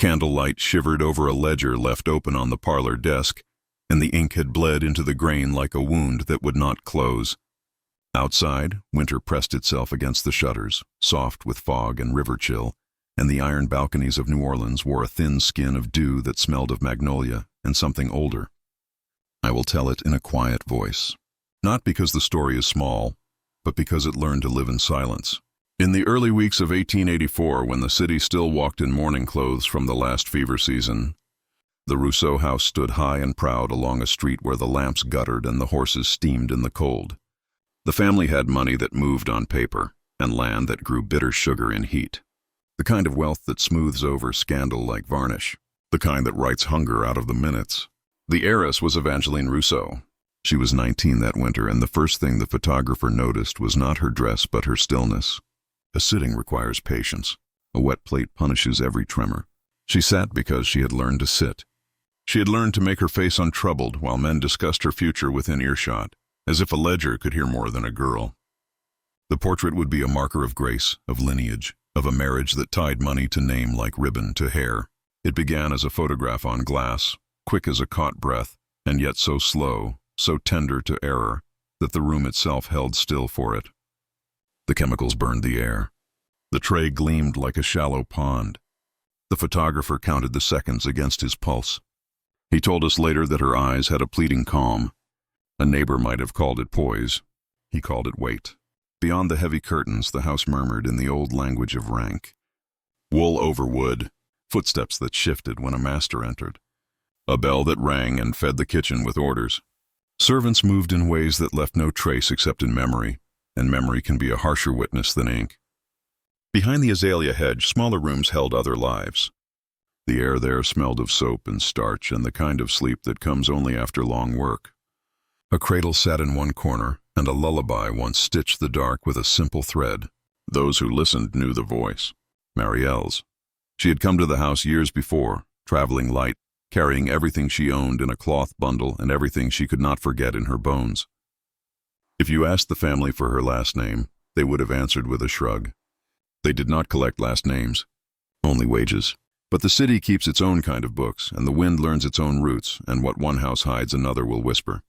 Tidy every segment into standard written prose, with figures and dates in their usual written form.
Candlelight shivered over a ledger left open on the parlor desk, and the ink had bled into the grain like a wound that would not close. Outside, winter pressed itself against the shutters, soft with fog and river chill, and the iron balconies of New Orleans wore a thin skin of dew that smelled of magnolia and something older. I will tell it in a quiet voice, not because the story is small, but because it learned to live in silence. In the early weeks of 1884, when the city still walked in mourning clothes from the last fever season, the Rousseau house stood high and proud along a street where the lamps guttered and the horses steamed in the cold. The family had money that moved on paper, and land that grew bitter sugar in heat. The kind of wealth that smooths over scandal like varnish. The kind that writes hunger out of the minutes. The heiress was Evangeline Rousseau. She was 19 that winter, and the first thing the photographer noticed was not her dress but her stillness. A sitting requires patience. A wet plate punishes every tremor. She sat because she had learned to sit. She had learned to make her face untroubled while men discussed her future within earshot, as if a ledger could hear more than a girl. The portrait would be a marker of grace, of lineage, of a marriage that tied money to name like ribbon to hair. It began as a photograph on glass, quick as a caught breath, and yet so slow, so tender to error, that the room itself held still for it. The chemicals burned the air. The tray gleamed like a shallow pond. The photographer counted the seconds against his pulse. He told us later that her eyes had a pleading calm. A neighbor might have called it poise. He called it weight. Beyond the heavy curtains, the house murmured in the old language of rank. Wool over wood, footsteps that shifted when a master entered. A bell that rang and fed the kitchen with orders. Servants moved in ways that left no trace except in memory, and memory can be a harsher witness than ink. Behind the azalea hedge, smaller rooms held other lives. The air there smelled of soap and starch and the kind of sleep that comes only after long work. A cradle sat in one corner, and a lullaby once stitched the dark with a simple thread. Those who listened knew the voice. Marielle's. She had come to the house years before, traveling light, carrying everything she owned in a cloth bundle and everything she could not forget in her bones. If you asked the family for her last name, they would have answered with a shrug. They did not collect last names, only wages. But the city keeps its own kind of books, and the wind learns its own roots, and what one house hides another will whisper.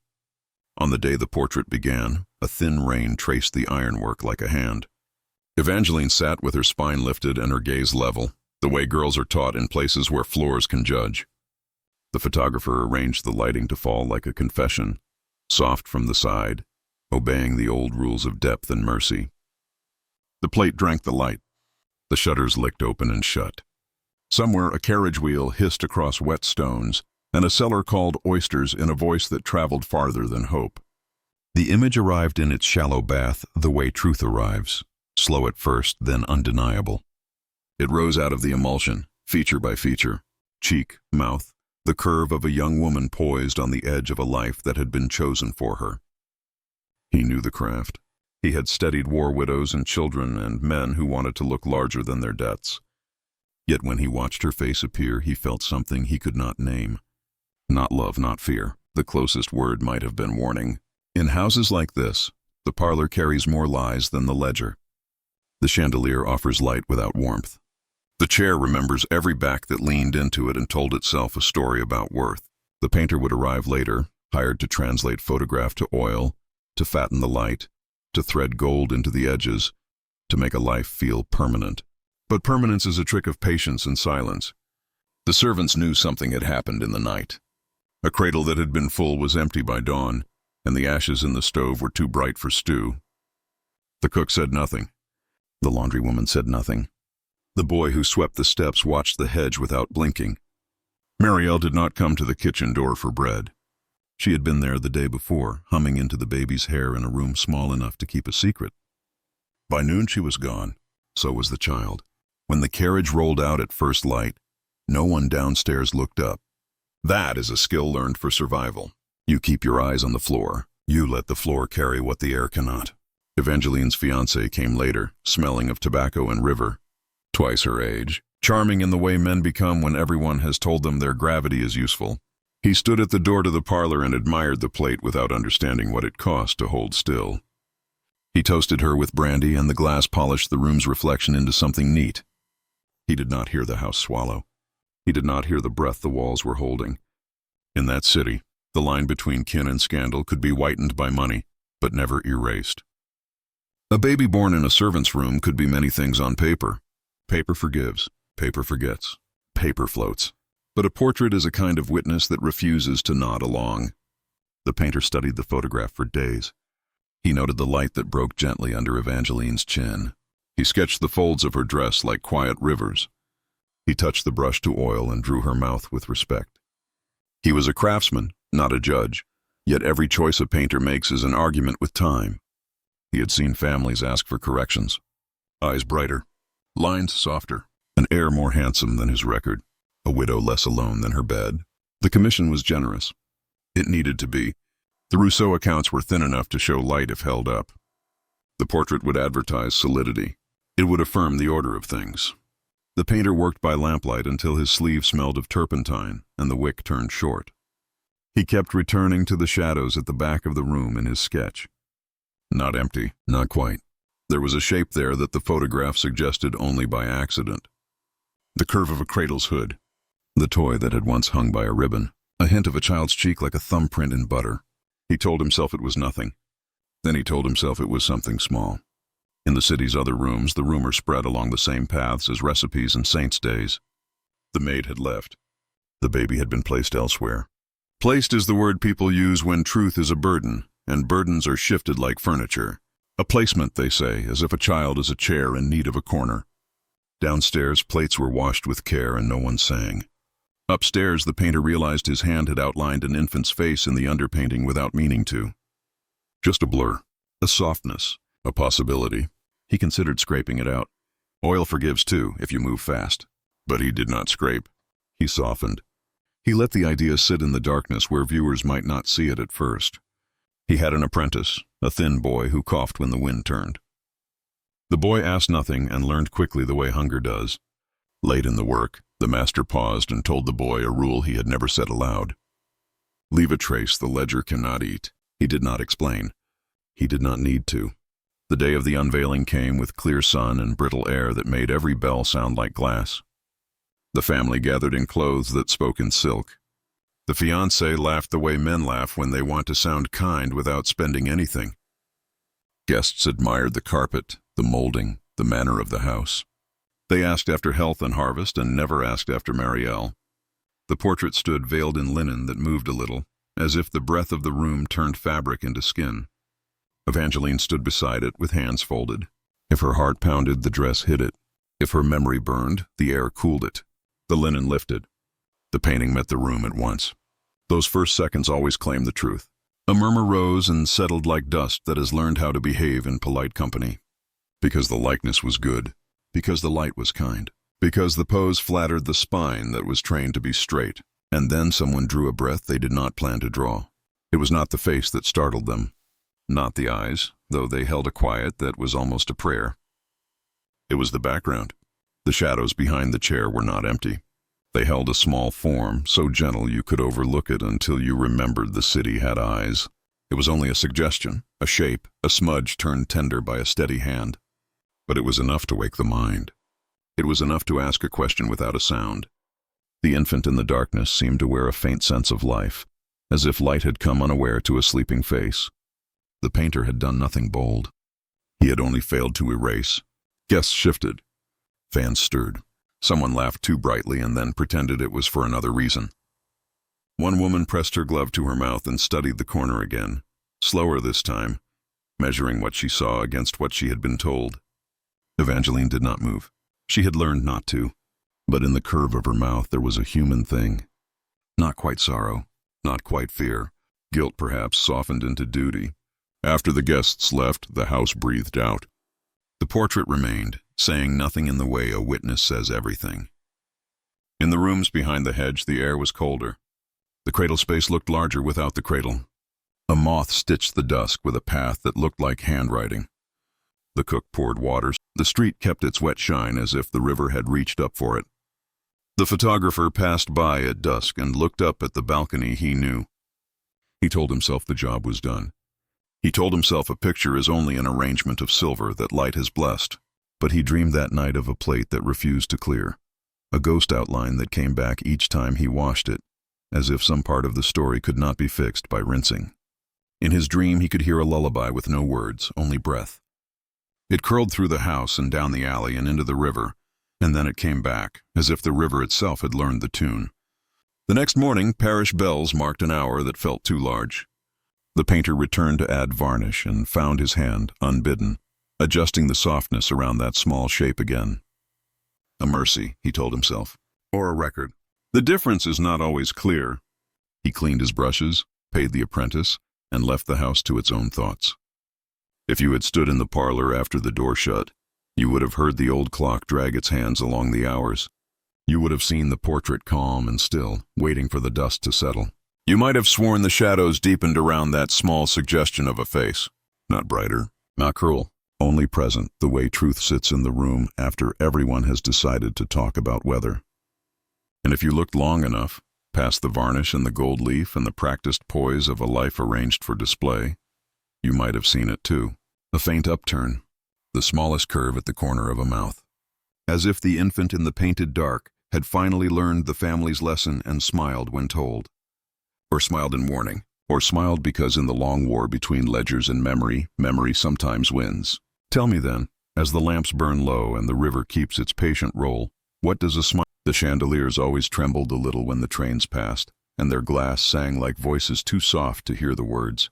On the day the portrait began, a thin rain traced the ironwork like a hand. Evangeline sat with her spine lifted and her gaze level, the way girls are taught in places where floors can judge. The photographer arranged the lighting to fall like a confession, soft from the side, obeying the old rules of depth and mercy. The plate drank the light. The shutters licked open and shut. Somewhere a carriage wheel hissed across wet stones, and a seller called oysters in a voice that traveled farther than hope. The image arrived in its shallow bath the way truth arrives, slow at first, then undeniable. It rose out of the emulsion, feature by feature, cheek, mouth, the curve of a young woman poised on the edge of a life that had been chosen for her. He knew the craft. He had studied war widows and children and men who wanted to look larger than their debts. Yet when he watched her face appear, he felt something he could not name. Not love, not fear. The closest word might have been warning. In houses like this, the parlor carries more lies than the ledger. The chandelier offers light without warmth. The chair remembers every back that leaned into it and told itself a story about worth. The painter would arrive later, hired to translate photograph to oil, to fatten the light, to thread gold into the edges, to make a life feel permanent. But permanence is a trick of patience and silence. The servants knew something had happened in the night. A cradle that had been full was empty by dawn, and the ashes in the stove were too bright for stew. The cook said nothing. The laundrywoman said nothing. The boy who swept the steps watched the hedge without blinking. Marielle did not come to the kitchen door for bread. She had been there the day before, humming into the baby's hair in a room small enough to keep a secret. By noon she was gone. So was the child. When the carriage rolled out at first light, no one downstairs looked up. That is a skill learned for survival. You keep your eyes on the floor. You let the floor carry what the air cannot. Evangeline's fiancé came later, smelling of tobacco and river. Twice her age. Charming in the way men become when everyone has told them their gravity is useful. He stood at the door to the parlor and admired the plate without understanding what it cost to hold still. He toasted her with brandy, and the glass polished the room's reflection into something neat. He did not hear the house swallow. He did not hear the breath the walls were holding. In that city, the line between kin and scandal could be whitened by money, but never erased. A baby born in a servant's room could be many things on paper. Paper forgives, paper forgets, paper floats. But a portrait is a kind of witness that refuses to nod along. The painter studied the photograph for days. He noted the light that broke gently under Evangeline's chin. He sketched the folds of her dress like quiet rivers. He touched the brush to oil and drew her mouth with respect. He was a craftsman, not a judge, yet every choice a painter makes is an argument with time. He had seen families ask for corrections. Eyes brighter, lines softer, an air more handsome than his record, a widow less alone than her bed. The commission was generous. It needed to be. The Rousseau accounts were thin enough to show light if held up. The portrait would advertise solidity. It would affirm the order of things. The painter worked by lamplight until his sleeve smelled of turpentine and the wick turned short. He kept returning to the shadows at the back of the room in his sketch. Not empty, not quite. There was a shape there that the photograph suggested only by accident. The curve of a cradle's hood, the toy that had once hung by a ribbon, a hint of a child's cheek like a thumbprint in butter. He told himself it was nothing. Then he told himself it was something small. In the city's other rooms, the rumor spread along the same paths as recipes and saints' days. The maid had left. The baby had been placed elsewhere. Placed is the word people use when truth is a burden, and burdens are shifted like furniture. A placement, they say, as if a child is a chair in need of a corner. Downstairs, plates were washed with care and no one sang. Upstairs, the painter realized his hand had outlined an infant's face in the underpainting without meaning to. Just a blur, a softness, a possibility. He considered scraping it out. Oil forgives too, if you move fast. But he did not scrape. He softened. He let the idea sit in the darkness where viewers might not see it at first. He had an apprentice, a thin boy who coughed when the wind turned. The boy asked nothing and learned quickly the way hunger does. Late in the work, the master paused and told the boy a rule he had never said aloud. Leave a trace the ledger cannot eat. He did not explain. He did not need to. The day of the unveiling came with clear sun and brittle air that made every bell sound like glass. The family gathered in clothes that spoke in silk. The fiancé laughed the way men laugh when they want to sound kind without spending anything. Guests admired the carpet, the molding, the manner of the house. They asked after health and harvest and never asked after Marielle. The portrait stood veiled in linen that moved a little, as if the breath of the room turned fabric into skin. Evangeline stood beside it with hands folded. If her heart pounded, the dress hid it. If her memory burned, the air cooled it. The linen lifted. The painting met the room at once. Those first seconds always claim the truth. A murmur rose and settled like dust that has learned how to behave in polite company. Because the likeness was good. Because the light was kind. Because the pose flattered the spine that was trained to be straight. And then someone drew a breath they did not plan to draw. It was not the face that startled them. Not the eyes, though they held a quiet that was almost a prayer. It was the background. The shadows behind the chair were not empty. They held a small form, so gentle you could overlook it until you remembered the city had eyes. It was only a suggestion, a shape, a smudge turned tender by a steady hand. But it was enough to wake the mind. It was enough to ask a question without a sound. The infant in the darkness seemed to wear a faint sense of life, as if light had come unaware to a sleeping face. The painter had done nothing bold. He had only failed to erase. Guests shifted. Fans stirred. Someone laughed too brightly and then pretended it was for another reason. One woman pressed her glove to her mouth and studied the corner again, slower this time, measuring what she saw against what she had been told. Evangeline did not move. She had learned not to, but in the curve of her mouth there was a human thing. Not quite sorrow, not quite fear, guilt perhaps softened into duty. After the guests left, the house breathed out. The portrait remained, saying nothing in the way a witness says everything. In the rooms behind the hedge, the air was colder. The cradle space looked larger without the cradle. A moth stitched the dusk with a path that looked like handwriting. The cook poured water. The street kept its wet shine as if the river had reached up for it. The photographer passed by at dusk and looked up at the balcony he knew. He told himself the job was done. He told himself a picture is only an arrangement of silver that light has blessed, but he dreamed that night of a plate that refused to clear. a ghost outline that came back each time he washed it, as if some part of the story could not be fixed by rinsing. In his dream he could hear a lullaby with no words, only breath. It curled through the house and down the alley and into the river, and then it came back, as if the river itself had learned the tune. The next morning, parish bells marked an hour that felt too large. The painter returned to add varnish and found his hand, unbidden, adjusting the softness around that small shape again. A mercy, he told himself, or a record. The difference is not always clear. He cleaned his brushes, paid the apprentice, and left the house to its own thoughts. If you had stood in the parlor after the door shut, you would have heard the old clock drag its hands along the hours. You would have seen the portrait calm and still, waiting for the dust to settle. You might have sworn the shadows deepened around that small suggestion of a face. Not brighter, not cruel, only present, the way truth sits in the room after everyone has decided to talk about weather. And if you looked long enough, past the varnish and the gold leaf and the practiced poise of a life arranged for display, you might have seen it too. A faint upturn, the smallest curve at the corner of a mouth. As if the infant in the painted dark had finally learned the family's lesson and smiled when told. Or smiled in warning, or smiled because in the long war between ledgers and memory, memory sometimes wins. Tell me then, as the lamps burn low and the river keeps its patient roll, what does a smile? The chandeliers always trembled a little when the trains passed, and their glass sang like voices too soft to hear the words.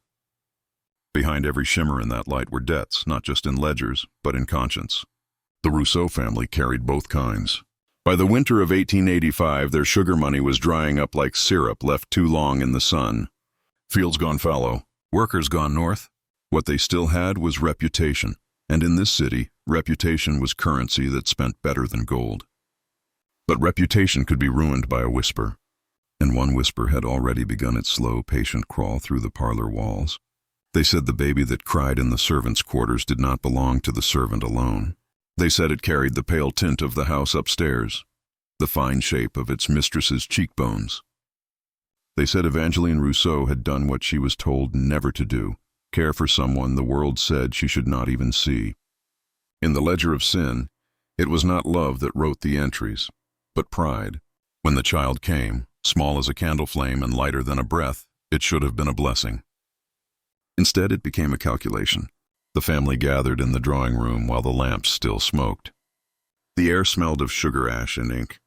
Behind every shimmer in that light were debts, not just in ledgers, but in conscience. The Rousseau family carried both kinds. By the winter of 1885, their sugar money was drying up like syrup left too long in the sun. Fields gone fallow, workers gone north. What they still had was reputation, and in this city, reputation was currency that spent better than gold. But reputation could be ruined by a whisper, and one whisper had already begun its slow, patient crawl through the parlor walls. They said the baby that cried in the servants' quarters did not belong to the servant alone. They said it carried the pale tint of the house upstairs, the fine shape of its mistress's cheekbones. They said Evangeline Rousseau had done what she was told never to do, care for someone the world said she should not even see. In the ledger of sin, it was not love that wrote the entries, but pride. When the child came, small as a candle flame and lighter than a breath, it should have been a blessing. Instead, it became a calculation. The family gathered in the drawing room while the lamps still smoked. The air smelled of sugar ash and ink.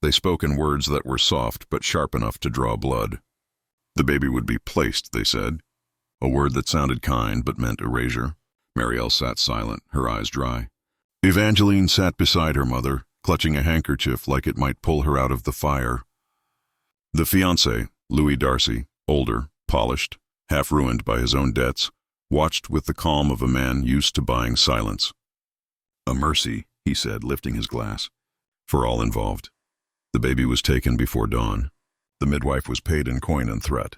They spoke in words that were soft but sharp enough to draw blood. The baby would be placed, they said, a word that sounded kind but meant erasure. Marielle sat silent, her eyes dry. Evangeline sat beside her mother, clutching a handkerchief like it might pull her out of the fire. The fiancé, Louis Darcy, older, polished, half ruined by his own debts, watched with the calm of a man used to buying silence. A mercy, he said, lifting his glass, for all involved. The baby was taken before dawn. The midwife was paid in coin and threat.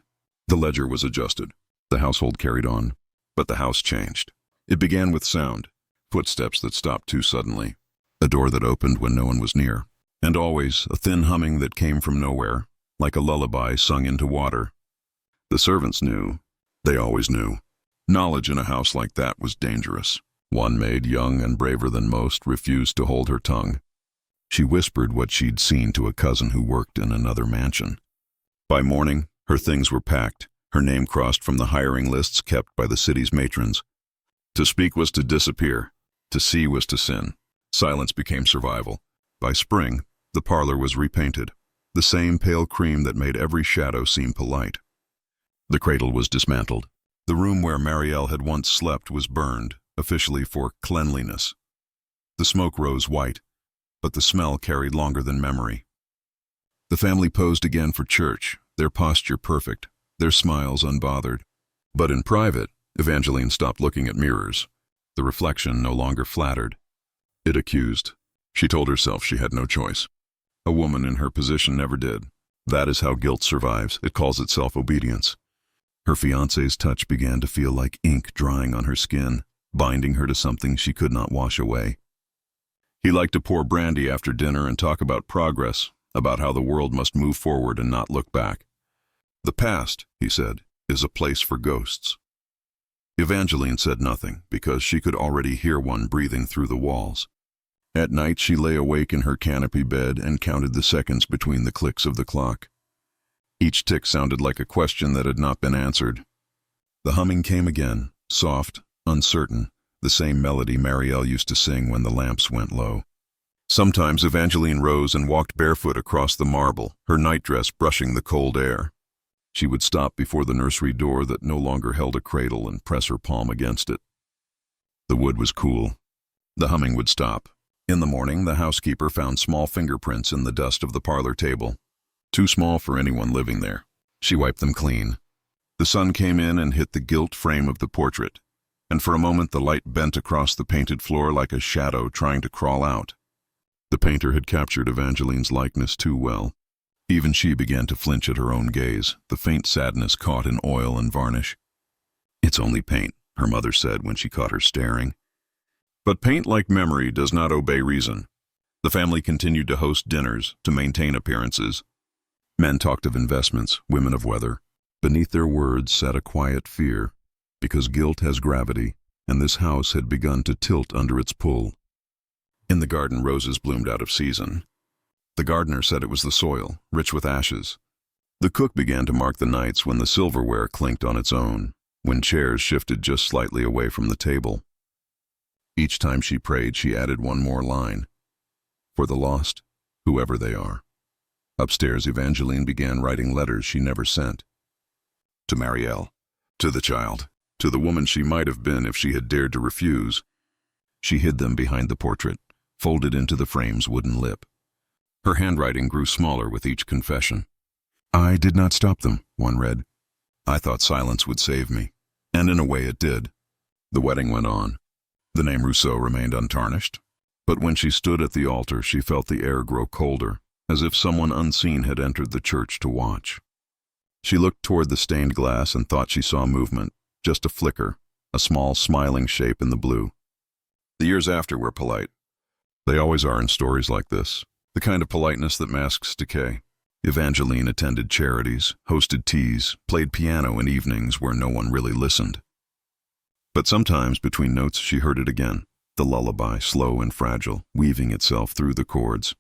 The ledger was adjusted. The household carried on. But the house changed. It began with sound, footsteps that stopped too suddenly, a door that opened when no one was near, and always a thin humming that came from nowhere, like a lullaby sung into water. The servants knew. They always knew. Knowledge in a house like that was dangerous. One maid, young and braver than most, refused to hold her tongue. She whispered what she'd seen to a cousin who worked in another mansion. By morning, her things were packed, her name crossed from the hiring lists kept by the city's matrons. To speak was to disappear. To see was to sin. Silence became survival. By spring, the parlor was repainted, the same pale cream that made every shadow seem polite. The cradle was dismantled. The room where Marielle had once slept was burned, officially for cleanliness. The smoke rose white, but the smell carried longer than memory. The family posed again for church, their posture perfect, their smiles unbothered. But in private, Evangeline stopped looking at mirrors. The reflection no longer flattered. It accused. She told herself she had no choice. A woman in her position never did. That is how guilt survives. It calls itself obedience. Her fiancé's touch began to feel like ink drying on her skin, binding her to something she could not wash away. He liked to pour brandy after dinner and talk about progress, about how the world must move forward and not look back. The past, he said, is a place for ghosts. Evangeline said nothing because she could already hear one breathing through the walls. At night she lay awake in her canopy bed and counted the seconds between the clicks of the clock. Each tick sounded like a question that had not been answered. The humming came again, soft, uncertain, the same melody Marielle used to sing when the lamps went low. Sometimes Evangeline rose and walked barefoot across the marble, her nightdress brushing the cold air. She would stop before the nursery door that no longer held a cradle and press her palm against it. The wood was cool. The humming would stop. In the morning, the housekeeper found small fingerprints in the dust of the parlor table. Too small for anyone living there. She wiped them clean. The sun came in and hit the gilt frame of the portrait, and for a moment the light bent across the painted floor like a shadow trying to crawl out. The painter had captured Evangeline's likeness too well. Even she began to flinch at her own gaze, the faint sadness caught in oil and varnish. "It's only paint," her mother said when she caught her staring. But paint, like memory, does not obey reason. The family continued to host dinners, to maintain appearances. Men talked of investments, women of weather. Beneath their words sat a quiet fear, because guilt has gravity, and this house had begun to tilt under its pull. In the garden, roses bloomed out of season. The gardener said it was the soil, rich with ashes. The cook began to mark the nights when the silverware clinked on its own, when chairs shifted just slightly away from the table. Each time she prayed, she added one more line. For the lost, whoever they are. Upstairs, Evangeline began writing letters she never sent. To Marielle, to the child, to the woman she might have been if she had dared to refuse. She hid them behind the portrait, folded into the frame's wooden lip. Her handwriting grew smaller with each confession. "I did not stop them," one read. "I thought silence would save me." And in a way it did. The wedding went on. The name Rousseau remained untarnished. But when she stood at the altar, she felt the air grow colder, as if someone unseen had entered the church to watch. She looked toward the stained glass and thought she saw movement, just a flicker, a small smiling shape in the blue. The years after were polite. They always are in stories like this, the kind of politeness that masks decay. Evangeline attended charities, hosted teas, played piano in evenings where no one really listened. But sometimes between notes she heard it again, the lullaby, slow and fragile, weaving itself through the chords.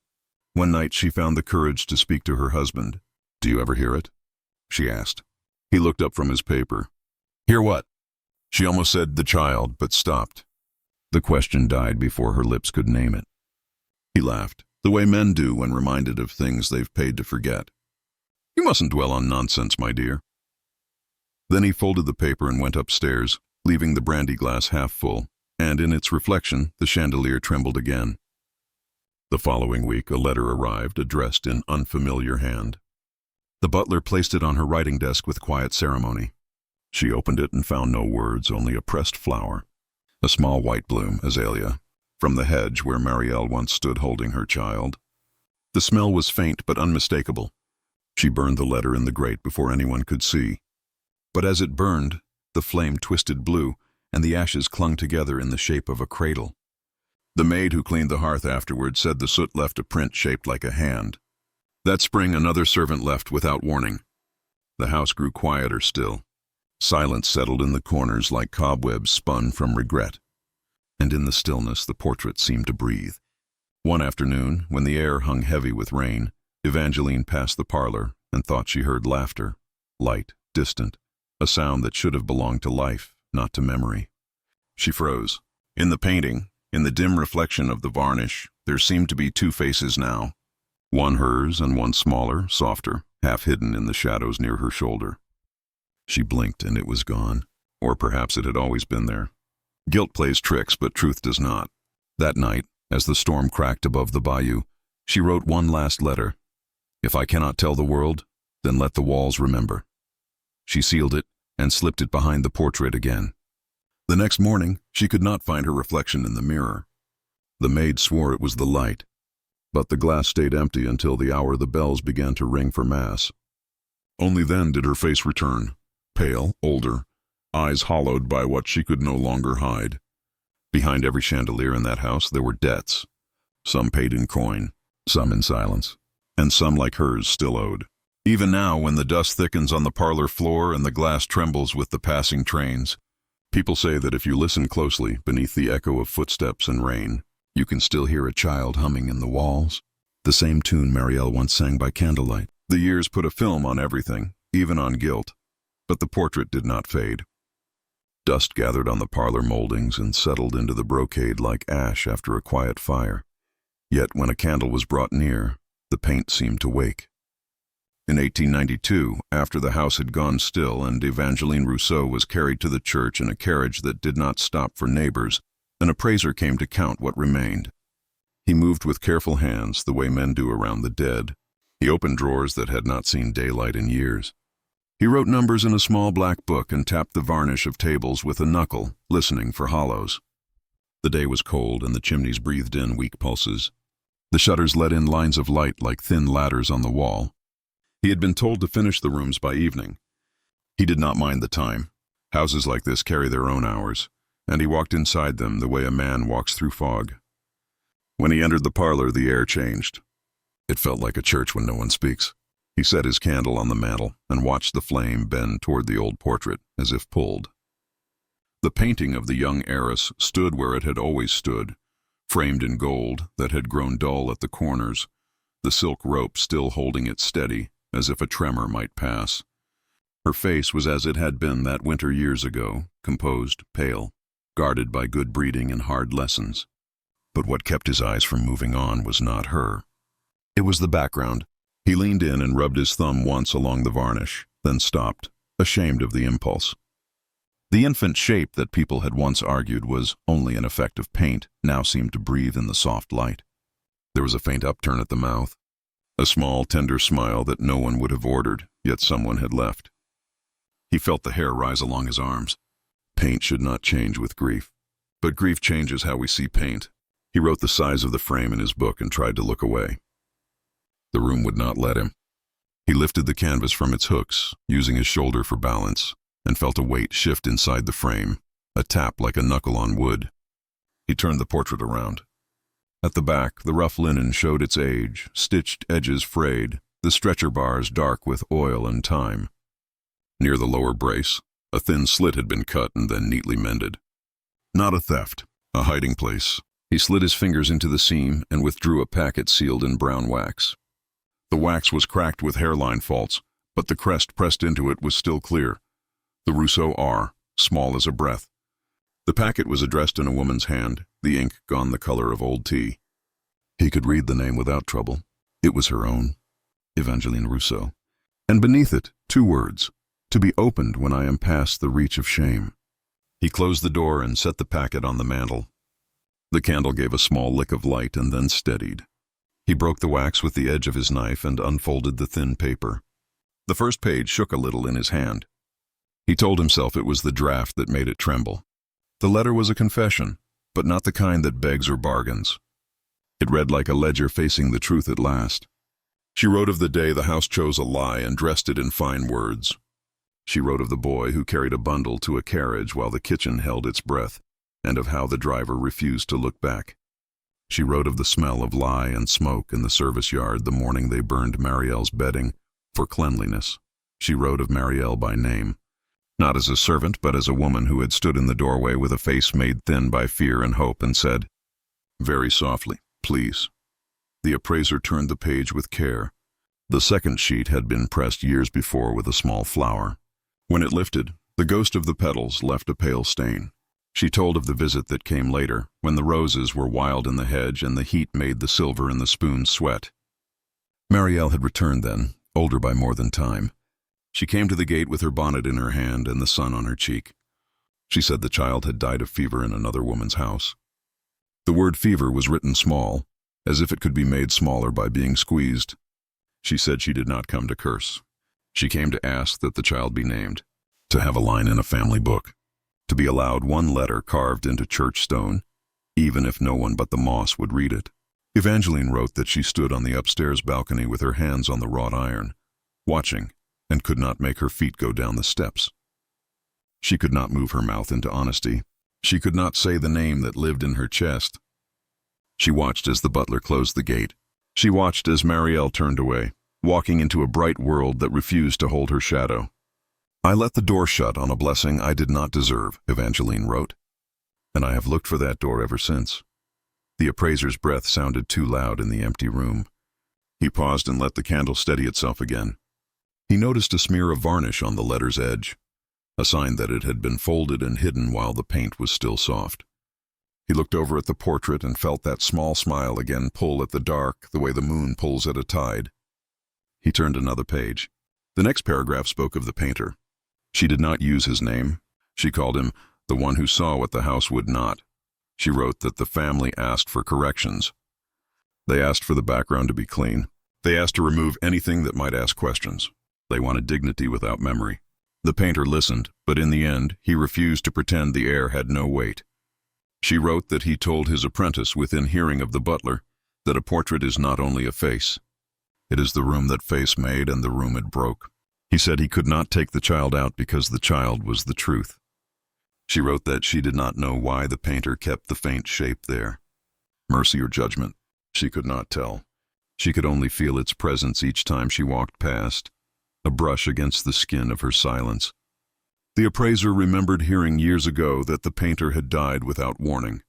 One night she found the courage to speak to her husband. "Do you ever hear it?" she asked. He looked up from his paper. "Hear what?" She almost said "the child," but stopped. The question died before her lips could name it. He laughed, the way men do when reminded of things they've paid to forget. "You mustn't dwell on nonsense, my dear." Then he folded the paper and went upstairs, leaving the brandy glass half full, and in its reflection the chandelier trembled again. The following week a letter arrived, addressed in unfamiliar hand. The butler placed it on her writing desk with quiet ceremony. She opened it and found no words, only a pressed flower, a small white bloom, azalea, from the hedge where Marielle once stood holding her child. The smell was faint but unmistakable. She burned the letter in the grate before anyone could see. But as it burned, the flame twisted blue, and the ashes clung together in the shape of a cradle. The maid who cleaned the hearth afterward said the soot left a print shaped like a hand. That spring another servant left without warning. The house grew quieter still. Silence settled in the corners like cobwebs spun from regret. And in the stillness the portrait seemed to breathe. One afternoon, when the air hung heavy with rain, Evangeline passed the parlor and thought she heard laughter, light, distant, a sound that should have belonged to life, not to memory. She froze. In the painting, in the dim reflection of the varnish, there seemed to be two faces now. One hers and one smaller, softer, half hidden in the shadows near her shoulder. She blinked and it was gone. Or perhaps it had always been there. Guilt plays tricks, but truth does not. That night, as the storm cracked above the bayou, she wrote one last letter. "If I cannot tell the world, then let the walls remember." She sealed it and slipped it behind the portrait again. The next morning, she could not find her reflection in the mirror. The maid swore it was the light, but the glass stayed empty until the hour the bells began to ring for Mass. Only then did her face return, pale, older, eyes hollowed by what she could no longer hide. Behind every chandelier in that house there were debts, some paid in coin, some in silence, and some like hers still owed. Even now, when the dust thickens on the parlor floor and the glass trembles with the passing trains, people say that if you listen closely beneath the echo of footsteps and rain, You can still hear a child humming in the walls. The same tune Marielle once sang by candlelight. The years put a film on everything, even on guilt. But the portrait did not fade. Dust gathered on the parlor moldings and settled into the brocade like ash after a quiet fire. Yet when a candle was brought near, the paint seemed to wake. In 1892, after the house had gone still and Evangeline Rousseau was carried to the church in a carriage that did not stop for neighbors, an appraiser came to count what remained. He moved with careful hands, the way men do around the dead. He opened drawers that had not seen daylight in years. He wrote numbers in a small black book and tapped the varnish of tables with a knuckle, listening for hollows. The day was cold and the chimneys breathed in weak pulses. The shutters let in lines of light like thin ladders on the wall. He had been told to finish the rooms by evening. He did not mind the time. Houses like this carry their own hours, and he walked inside them the way a man walks through fog. When he entered the parlor, the air changed. It felt like a church when no one speaks. He set his candle on the mantel and watched the flame bend toward the old portrait, as if pulled. The painting of the young heiress stood where it had always stood, framed in gold that had grown dull at the corners, the silk rope still holding it steady, as if a tremor might pass. Her face was as it had been that winter years ago, composed, pale, guarded by good breeding and hard lessons. But what kept his eyes from moving on was not her. It was the background. He leaned in and rubbed his thumb once along the varnish, then stopped, ashamed of the impulse. The infant shape that people had once argued was only an effect of paint now seemed to breathe in the soft light. There was a faint upturn at the mouth, a small, tender smile that no one would have ordered, yet someone had left. He felt the hair rise along his arms. Paint should not change with grief, but grief changes how we see paint. He wrote the size of the frame in his book and tried to look away. The room would not let him. He lifted the canvas from its hooks, using his shoulder for balance, and felt a weight shift inside the frame, a tap like a knuckle on wood. He turned the portrait around. At the back, the rough linen showed its age, stitched edges frayed, the stretcher bars dark with oil and time. Near the lower brace, a thin slit had been cut and then neatly mended. Not a theft, a hiding place. He slid his fingers into the seam and withdrew a packet sealed in brown wax. The wax was cracked with hairline faults, but the crest pressed into it was still clear. The Rousseau R, small as a breath. The packet was addressed in a woman's hand, the ink gone the color of old tea. He could read the name without trouble. It was her own, Evangeline Rousseau. And beneath it, 2 words, to be opened when I am past the reach of shame. He closed the door and set the packet on the mantel. The candle gave a small lick of light and then steadied. He broke the wax with the edge of his knife and unfolded the thin paper. The first page shook a little in his hand. He told himself it was the draft that made it tremble. The letter was a confession, but not the kind that begs or bargains. It read like a ledger facing the truth at last. She wrote of the day the house chose a lie and dressed it in fine words. She wrote of the boy who carried a bundle to a carriage while the kitchen held its breath, and of how the driver refused to look back. She wrote of the smell of lye and smoke in the service yard the morning they burned Marielle's bedding for cleanliness. She wrote of Marielle by name, not as a servant but as a woman who had stood in the doorway with a face made thin by fear and hope and said, "Very softly, please." The appraiser turned the page with care. The second sheet had been pressed years before with a small flower. When it lifted, the ghost of the petals left a pale stain. She told of the visit that came later, when the roses were wild in the hedge and the heat made the silver in the spoon sweat. Marielle had returned then, older by more than time. She came to the gate with her bonnet in her hand and the sun on her cheek. She said the child had died of fever in another woman's house. The word fever was written small, as if it could be made smaller by being squeezed. She said she did not come to curse. She came to ask that the child be named, to have a line in a family book, to be allowed 1 letter carved into church stone, even if no one but the moss would read it. Evangeline wrote that she stood on the upstairs balcony with her hands on the wrought iron, watching, and could not make her feet go down the steps. She could not move her mouth into honesty. She could not say the name that lived in her chest. She watched as the butler closed the gate. She watched as Marielle turned away, walking into a bright world that refused to hold her shadow. "I let the door shut on a blessing I did not deserve," Evangeline wrote, "and I have looked for that door ever since." The appraiser's breath sounded too loud in the empty room. He paused and let the candle steady itself again. He noticed a smear of varnish on the letter's edge, a sign that it had been folded and hidden while the paint was still soft. He looked over at the portrait and felt that small smile again pull at the dark the way the moon pulls at a tide. He turned another page. The next paragraph spoke of the painter. She did not use his name. She called him the one who saw what the house would not. She wrote that the family asked for corrections. They asked for the background to be clean. They asked to remove anything that might ask questions. They wanted dignity without memory. The painter listened, but in the end, he refused to pretend the air had no weight. She wrote that he told his apprentice within hearing of the butler that a portrait is not only a face. It is the room that face made and the room it broke. He said he could not take the child out because the child was the truth. She wrote that she did not know why the painter kept the faint shape there. Mercy or judgment, she could not tell. She could only feel its presence each time she walked past, a brush against the skin of her silence. The appraiser remembered hearing years ago that the painter had died without warning.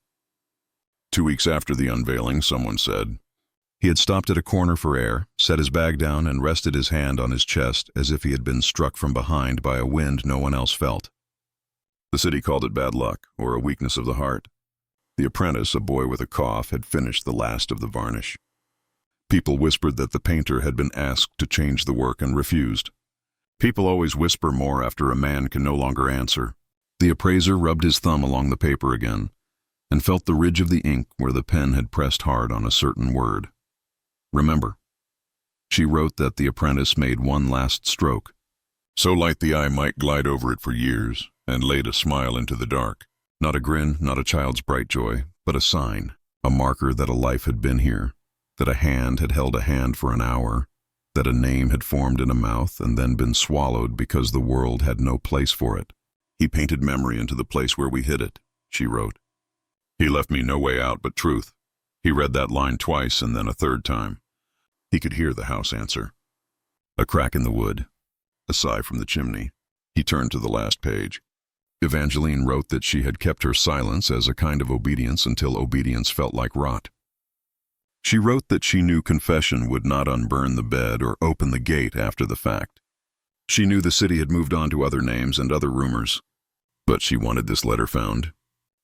2 weeks after the unveiling, someone said, he had stopped at a corner for air, set his bag down, and rested his hand on his chest as if he had been struck from behind by a wind no one else felt. The city called it bad luck, or a weakness of the heart. The apprentice, a boy with a cough, had finished the last of the varnish. People whispered that the painter had been asked to change the work and refused. People always whisper more after a man can no longer answer. The appraiser rubbed his thumb along the paper again, and felt the ridge of the ink where the pen had pressed hard on a certain word. Remember. She wrote that the apprentice made one last stroke. So light the eye might glide over it for years, and laid a smile into the dark. Not a grin, not a child's bright joy, but a sign, a marker that a life had been here, that a hand had held a hand for an hour, that a name had formed in a mouth and then been swallowed because the world had no place for it. He painted memory into the place where we hid it, she wrote. He left me no way out but truth. He read that line twice and then a third time. He could hear the house answer. A crack in the wood, a sigh from the chimney. He turned to the last page. Evangeline wrote that she had kept her silence as a kind of obedience until obedience felt like rot. She wrote that she knew confession would not unburn the bed or open the gate after the fact. She knew the city had moved on to other names and other rumors, but she wanted this letter found.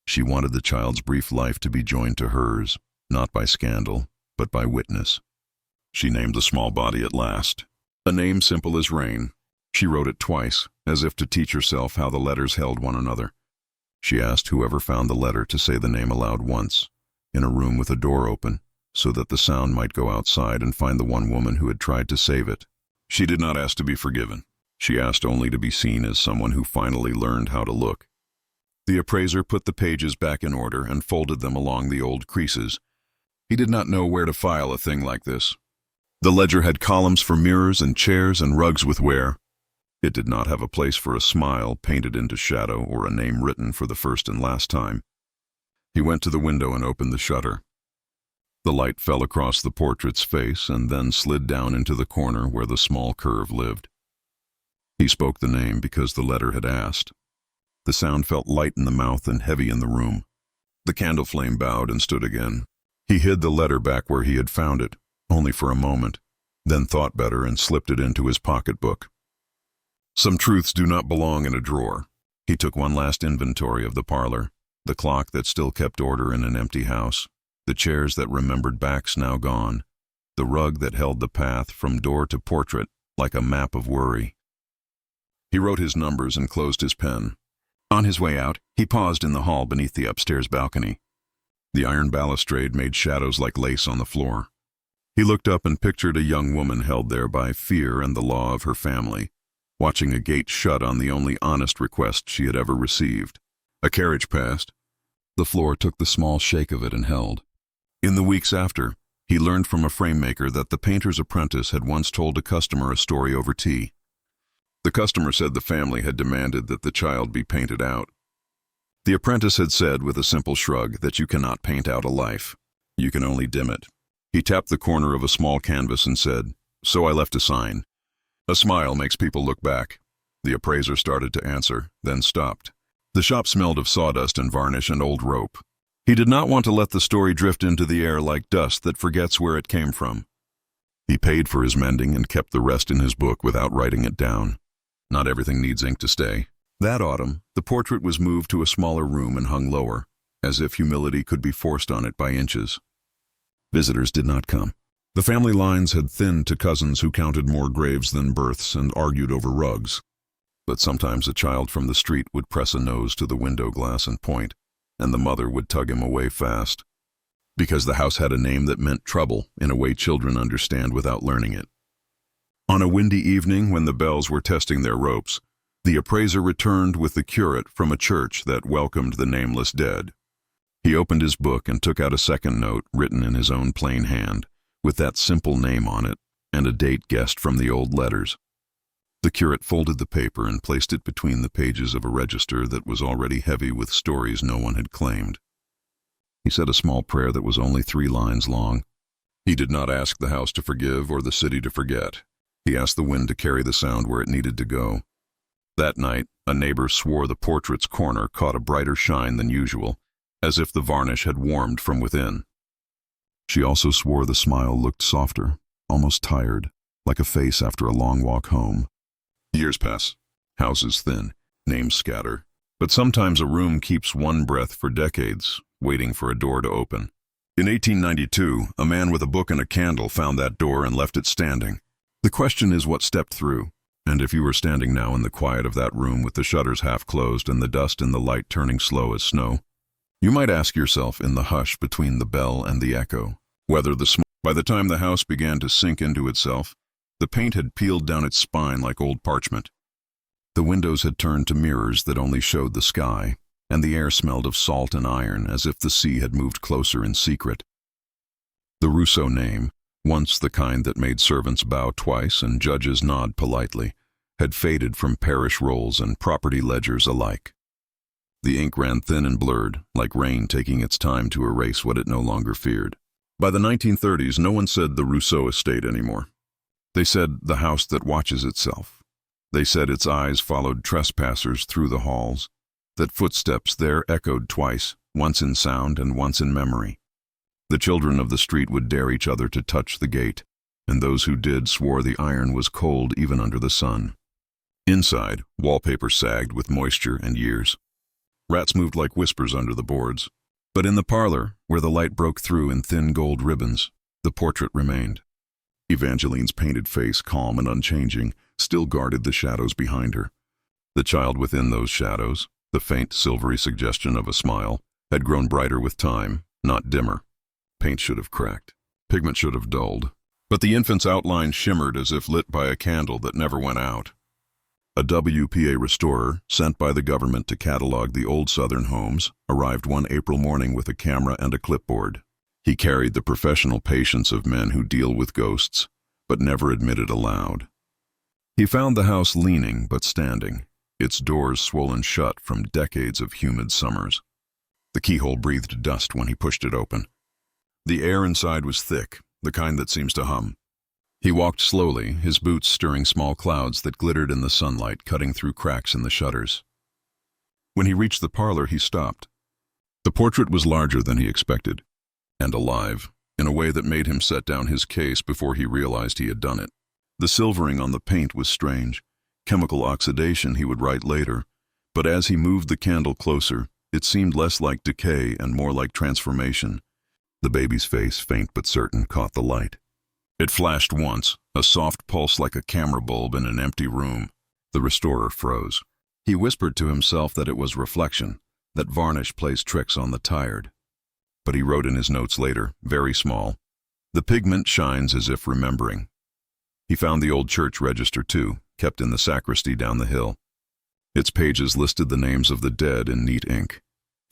She wanted the child's brief life to be joined to hers, not by scandal, but by witness. She named the small body at last, a name simple as rain. She wrote it twice, as if to teach herself how the letters held one another. She asked whoever found the letter to say the name aloud once, in a room with a door open, so that the sound might go outside and find the one woman who had tried to save it. She did not ask to be forgiven. She asked only to be seen as someone who finally learned how to look. The appraiser put the pages back in order and folded them along the old creases. He did not know where to file a thing like this. The ledger had columns for mirrors and chairs and rugs with wear. It did not have a place for a smile painted into shadow or a name written for the first and last time. He went to the window and opened the shutter. The light fell across the portrait's face and then slid down into the corner where the small curve lived. He spoke the name because the letter had asked. The sound felt light in the mouth and heavy in the room. The candle flame bowed and stood again. He hid the letter back where he had found it, only for a moment, then thought better and slipped it into his pocketbook. Some truths do not belong in a drawer. He took one last inventory of the parlor, the clock that still kept order in an empty house, the chairs that remembered backs now gone, the rug that held the path from door to portrait like a map of worry. He wrote his numbers and closed his pen. On his way out, he paused in the hall beneath the upstairs balcony. The iron balustrade made shadows like lace on the floor. He looked up and pictured a young woman held there by fear and the law of her family, watching a gate shut on the only honest request she had ever received. A carriage passed. The floor took the small shake of it and held. In the weeks after, he learned from a frame-maker that the painter's apprentice had once told a customer a story over tea. The customer said the family had demanded that the child be painted out. The apprentice had said with a simple shrug that you cannot paint out a life. You can only dim it. He tapped the corner of a small canvas and said, "So I left a sign. A smile makes people look back." The appraiser started to answer, then stopped. The shop smelled of sawdust and varnish and old rope. He did not want to let the story drift into the air like dust that forgets where it came from. He paid for his mending and kept the rest in his book without writing it down. Not everything needs ink to stay. That autumn, the portrait was moved to a smaller room and hung lower, as if humility could be forced on it by inches. Visitors did not come. The family lines had thinned to cousins who counted more graves than births and argued over rugs. But sometimes a child from the street would press a nose to the window glass and point, and the mother would tug him away fast. Because the house had a name that meant trouble in a way children understand without learning it. On a windy evening when the bells were testing their ropes, the appraiser returned with the curate from a church that welcomed the nameless dead. He opened his book and took out a second note written in his own plain hand, with that simple name on it and a date guessed from the old letters. The curate folded the paper and placed it between the pages of a register that was already heavy with stories no one had claimed. He said a small prayer that was only 3 lines long. He did not ask the house to forgive or the city to forget. He asked the wind to carry the sound where it needed to go. That night, a neighbor swore the portrait's corner caught a brighter shine than usual, as if the varnish had warmed from within. She also swore the smile looked softer, almost tired, like a face after a long walk home. Years pass. Houses thin, names scatter. But sometimes a room keeps one breath for decades, waiting for a door to open. In 1892, a man with a book and a candle found that door and left it standing. The question is what stepped through, and if you were standing now in the quiet of that room with the shutters half closed and the dust in the light turning slow as snow, you might ask yourself in the hush between the bell and the echo, whether the smoke. By the time the house began to sink into itself, the paint had peeled down its spine like old parchment. The windows had turned to mirrors that only showed the sky, and the air smelled of salt and iron as if the sea had moved closer in secret. The Rousseau name, once the kind that made servants bow twice and judges nod politely, had faded from parish rolls and property ledgers alike. The ink ran thin and blurred, like rain taking its time to erase what it no longer feared. By the 1930s, no one said the Rousseau estate anymore. They said the house that watches itself. They said its eyes followed trespassers through the halls, that footsteps there echoed twice, once in sound and once in memory. The children of the street would dare each other to touch the gate, and those who did swore the iron was cold even under the sun. Inside, wallpaper sagged with moisture and years. Rats moved like whispers under the boards. But in the parlor, where the light broke through in thin gold ribbons, the portrait remained. Evangeline's painted face, calm and unchanging, still guarded the shadows behind her. The child within those shadows, the faint silvery suggestion of a smile, had grown brighter with time, not dimmer. Paint should have cracked. Pigment should have dulled. But the infant's outline shimmered as if lit by a candle that never went out. A WPA restorer, sent by the government to catalog the old Southern homes, arrived one April morning with a camera and a clipboard. He carried the professional patience of men who deal with ghosts, but never admit it aloud. He found the house leaning but standing, its doors swollen shut from decades of humid summers. The keyhole breathed dust when he pushed it open. The air inside was thick, the kind that seems to hum. He walked slowly, his boots stirring small clouds that glittered in the sunlight, cutting through cracks in the shutters. When he reached the parlor, he stopped. The portrait was larger than he expected, and alive, in a way that made him set down his case before he realized he had done it. The silvering on the paint was strange. Chemical oxidation, he would write later, but as he moved the candle closer, it seemed less like decay and more like transformation. The baby's face, faint but certain, caught the light. It flashed once, a soft pulse like a camera bulb in an empty room. The restorer froze. He whispered to himself that it was reflection, that varnish plays tricks on the tired. But he wrote in his notes later, very small, "The pigment shines as if remembering." He found the old church register too, kept in the sacristy down the hill. Its pages listed the names of the dead in neat ink.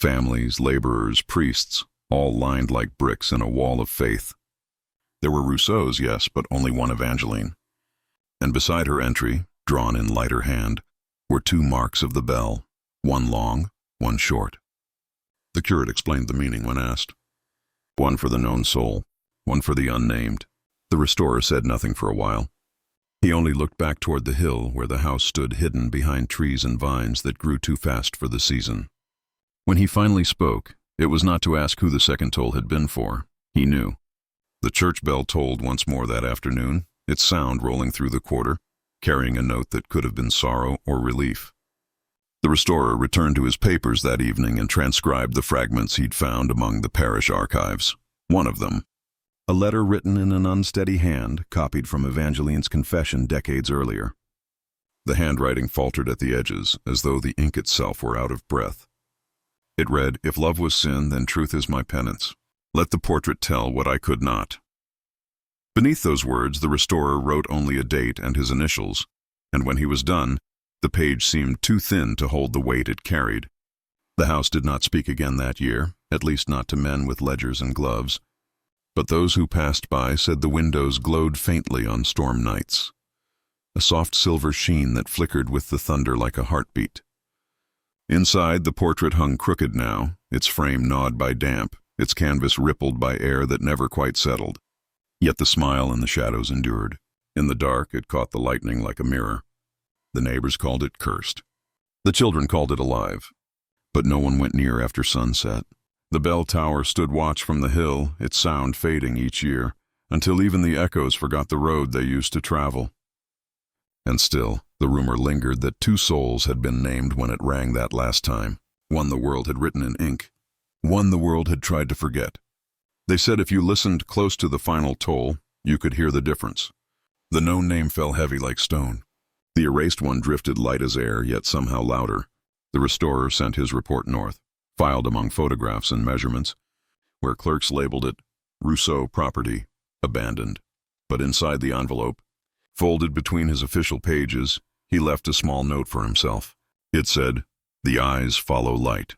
Families, laborers, priests, all lined like bricks in a wall of faith. There were Rousseaus, yes, but only one Evangeline. And beside her entry, drawn in lighter hand, were 2 marks of the bell, one long, one short. The curate explained the meaning when asked. One for the known soul, one for the unnamed. The restorer said nothing for a while. He only looked back toward the hill where the house stood hidden behind trees and vines that grew too fast for the season. When he finally spoke, It was not to ask who the second toll had been for. He knew. The church bell tolled once more that afternoon, its sound rolling through the quarter, carrying a note that could have been sorrow or relief. The restorer returned to his papers that evening and transcribed the fragments he'd found among the parish archives. One of them, a letter written in an unsteady hand, copied from Evangeline's confession decades earlier. The handwriting faltered at the edges, as though the ink itself were out of breath. It read, "If love was sin, then truth is my penance. Let the portrait tell what I could not." Beneath those words, the restorer wrote only a date and his initials, and when he was done, the page seemed too thin to hold the weight it carried. The house did not speak again that year, at least not to men with ledgers and gloves. But those who passed by said the windows glowed faintly on storm nights, a soft silver sheen that flickered with the thunder like a heartbeat. Inside, the portrait hung crooked now, its frame gnawed by damp, its canvas rippled by air that never quite settled. Yet the smile in the shadows endured. In the dark, it caught the lightning like a mirror. The neighbors called it cursed. The children called it alive. But no one went near after sunset. The bell tower stood watch from the hill, its sound fading each year, until even the echoes forgot the road they used to travel. And still, the rumor lingered that 2 souls had been named when it rang that last time. One the world had written in ink. One the world had tried to forget. They said if you listened close to the final toll, you could hear the difference. The known name fell heavy like stone. The erased one drifted light as air, yet somehow louder. The restorer sent his report north, filed among photographs and measurements, where clerks labeled it Rousseau property, abandoned. But inside the envelope, folded between his official pages, he left a small note for himself. It said, "The eyes follow light."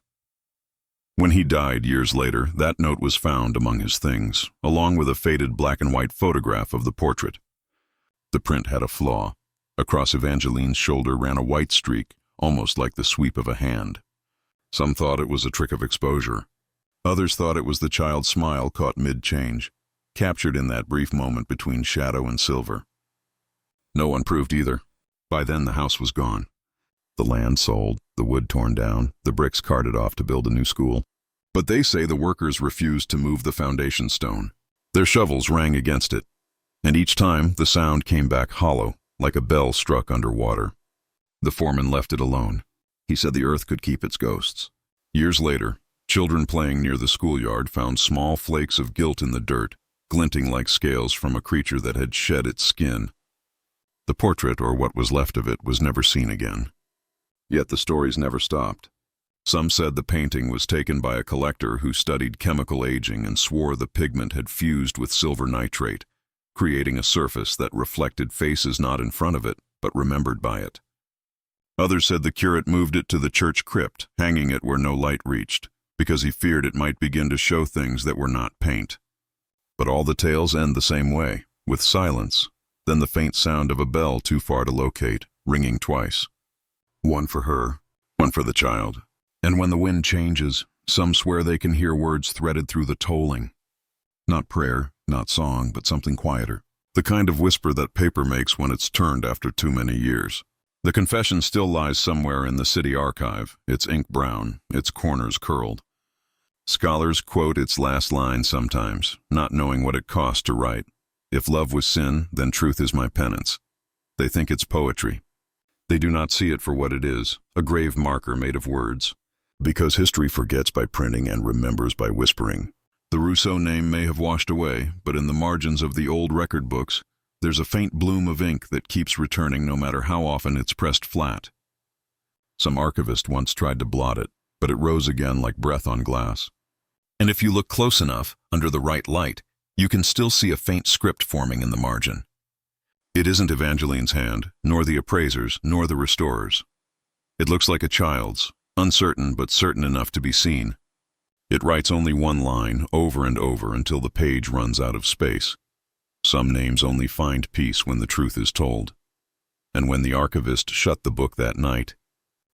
When he died years later, that note was found among his things, along with a faded black and white photograph of the portrait. The print had a flaw. Across Evangeline's shoulder ran a white streak, almost like the sweep of a hand. Some thought it was a trick of exposure. Others thought it was the child's smile caught mid-change, captured in that brief moment between shadow and silver. No one proved either. By then the house was gone. The land sold, the wood torn down, the bricks carted off to build a new school. But they say the workers refused to move the foundation stone. Their shovels rang against it, and each time the sound came back hollow, like a bell struck under water. The foreman left it alone. He said the earth could keep its ghosts. Years later, children playing near the schoolyard found small flakes of gilt in the dirt, glinting like scales from a creature that had shed its skin. The portrait, or what was left of it, was never seen again. Yet the stories never stopped. Some said the painting was taken by a collector who studied chemical aging and swore the pigment had fused with silver nitrate, creating a surface that reflected faces not in front of it, but remembered by it. Others said the curate moved it to the church crypt, hanging it where no light reached, because he feared it might begin to show things that were not paint. But all the tales end the same way, with silence, then the faint sound of a bell too far to locate, ringing twice. One for her, one for the child. And when the wind changes, some swear they can hear words threaded through the tolling. Not prayer, not song, but something quieter. The kind of whisper that paper makes when it's turned after too many years. The confession still lies somewhere in the city archive, its ink brown, its corners curled. Scholars quote its last line sometimes, not knowing what it cost to write. If love was sin, then truth is my penance. They think it's poetry. They do not see it for what it is, a grave marker made of words. Because history forgets by printing and remembers by whispering. The Rousseau name may have washed away, but in the margins of the old record books, there's a faint bloom of ink that keeps returning no matter how often it's pressed flat. Some archivist once tried to blot it, but it rose again like breath on glass. And if you look close enough, under the right light, you can still see a faint script forming in the margin. It isn't Evangeline's hand, nor the appraiser's, nor the restorer's. It looks like a child's, uncertain but certain enough to be seen. It writes only one line, over and over, until the page runs out of space. Some names only find peace when the truth is told. And when the archivist shut the book that night,